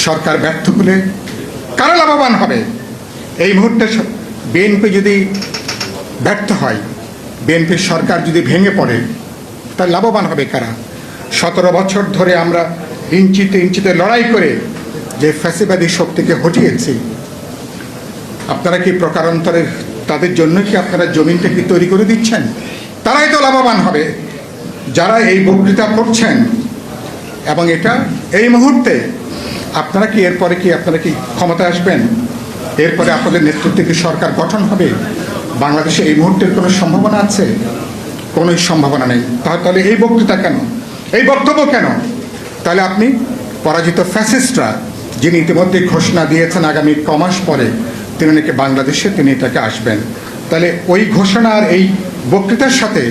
সরকার ব্যর্থ হলে কারা লাভবান হবে? এই মুহূর্তে বিএনপি যদি ব্যর্থ হয়, বিএনপির সরকার যদি ভেঙে পড়ে, তার লাভবান হবে কারা? 17 বছর ধরে আমরা ইঞ্চিতে ইঞ্চিতে লড়াই করে যে ফ্যাসিবাদী শক্তিকে হটিয়েছি, আপনারা কি প্রকারান্তরে তাদের জন্য কি আপনারা জমিনটা কি তৈরি করে দিচ্ছেন? তারাই তো লাভবান হবে যারা এই বক্তৃতা করছেন। এবং এটা এই মুহূর্তে আপনারা কি এরপরে কি আপনারা কি ক্ষমতায় আসবেন? এরপরে আপনাদের নেতৃত্বে কি সরকার গঠন হবে? বাংলাদেশে এই মুহূর্তের কোনো সম্ভাবনা আছে? কোনো সম্ভাবনা নেই। তাহলে এই বক্তৃতা কেন, এই বক্তব্য কেন? তাহলে আপনি পরাজিত ফ্যাসিস্টরা, যিনি ইতিমধ্যে ঘোষণা দিয়েছেন আগামী কমাস পরে তিনি নাকি বাংলাদেশে তিনি এটাকে আসবেন, তাহলে ওই ঘোষণার এই বক্তৃতার সাথে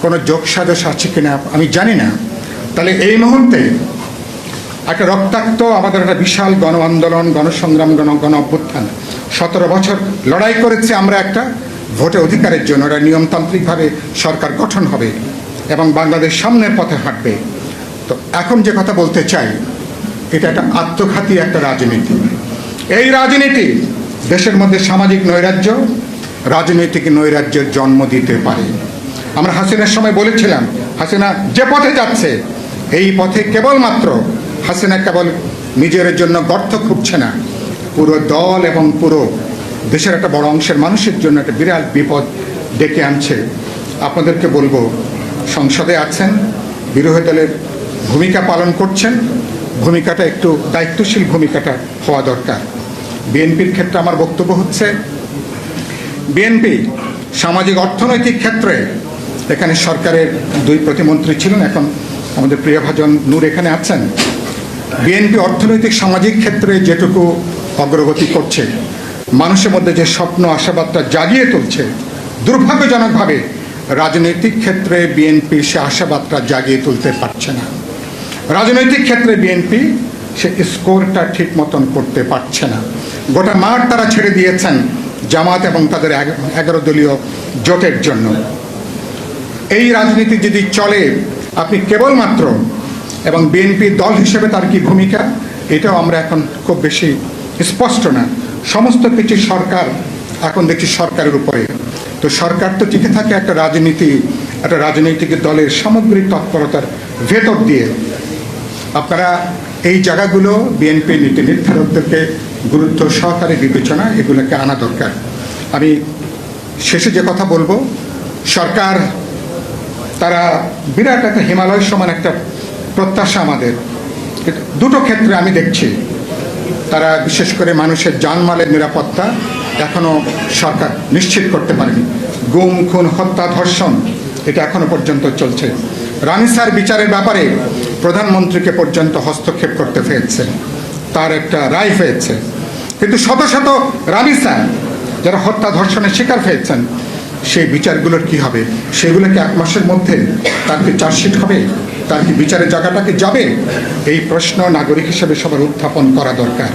কোনো যোগসাজশ আছে কিনা আমি জানি না। তাহলে এই মুহূর্তে একটা রক্তাক্ত আমাদের একটা বিশাল গণ আন্দোলন, গণসংগ্রাম, গণ অভ্যুত্থান, 17 বছর লড়াই করেছি আমরা একটা ভোটে অধিকারের জন্য। এটা নিয়মতান্ত্রিকভাবে সরকার গঠন হবে এবং বাংলাদেশ সামনের পথে হাঁটবে। তো এখন যে কথা বলতে চাই, এটা একটা আত্মঘাতী একটা রাজনীতি। এই রাজনীতি দেশের মধ্যে সামাজিক নৈরাজ্য, রাজনৈতিক নৈরাজ্যের জন্ম দিতে পারে। আমরা হাসিনার সময় বলেছিলাম, হাসিনা যে পথে যাচ্ছে এই পথে কেবলমাত্র হাসিনা কেবল নিজের জন্য গর্ত খুঁড়ছে না, পুরো দল এবং পুরো দেশের একটা বড় অংশের মানুষের জন্য একটা বিরাট বিপদ ডেকে আনছে। আপনাদেরকে বলবো, সংসদে আছেন, বিরোধী দলের ভূমিকা পালন করছেন, ভূমিকাটা একটু দায়িত্বশীল ভূমিকাটা হওয়া দরকার। বিএনপির ক্ষেত্রে আমার বক্তব্য হচ্ছে, বিএনপি সামাজিক অর্থনৈতিক ক্ষেত্রে, এখানে সরকারের 2 প্রতিমন্ত্রী ছিলেন, এখন আমাদের প্রিয়ভাজন নূর এখানে আছেন, বিএনপি অর্থনৈতিক সামাজিক ক্ষেত্রে যেটুকু অগ্রগতি করছে, মানুষের মধ্যে যে স্বপ্ন আশাবাদটা জাগিয়ে তুলছে, দুর্ভাগ্যজনকভাবে রাজনৈতিক ক্ষেত্রে বিএনপি সে আশাবাদটা জাগিয়ে তুলতে পারছে না। রাজনৈতিক ক্ষেত্রে বিএনপি সে স্কোরটা ঠিক মতন করতে পারছে না। গোটা মাঠ তারা ছেড়ে দিয়েছেন জামাত এবং তাদের 11 দলীয় জোটের জন্য। এই রাজনীতি যদি চলে, আপনি কেবলমাত্র, এবং বিএনপি দল হিসেবে তার কি ভূমিকা, এটাও আমরা এখন খুব বেশি স্পষ্ট না। সমস্ত কিছু সরকার এখন দেখছি সরকারের উপরে। তো সরকার তো টিকে থাকে একটা রাজনৈতিক দলের সামগ্রিক তৎপরতার ভেতর দিয়ে। আপনারা এই জায়গাগুলো বিএনপি নীতি নির্ধারকদেরকে গুরুত্ব সহকারে বিবেচনা এগুলোকে আনা দরকার। আমি শেষে যে কথা বলবো, সরকার তারা বিরাট একটা হিমালয় সমান একটা প্রত্যাশা আমাদের, দুটো ক্ষেত্রে আমি দেখছি। তারা বিশেষ করে মানুষের জানমালের নিরাপত্তা এখনো সরকার নিশ্চিত করতে পারেনি। গুম, খুন, হত্যা, ধর্ষণ এটা এখনো পর্যন্ত চলছে। রানিসার বিচারের ব্যাপারে প্রধানমন্ত্রীকে পর্যন্ত হস্তক্ষেপ করতে হয়েছে, তার একটা রায় হয়েছে। কিন্তু শত শত রানিসা যারা হত্যা ধর্ষণের শিকার হয়েছেন, সেই বিচারগুলোর কি হবে? সেগুলোকে 1 মাসের মধ্যে তার কি চার্জশিট হবে? তার কি বিচারের জায়গাটাকে যাবে? এই প্রশ্ন নাগরিক হিসেবে সবার উত্থাপন করা দরকার।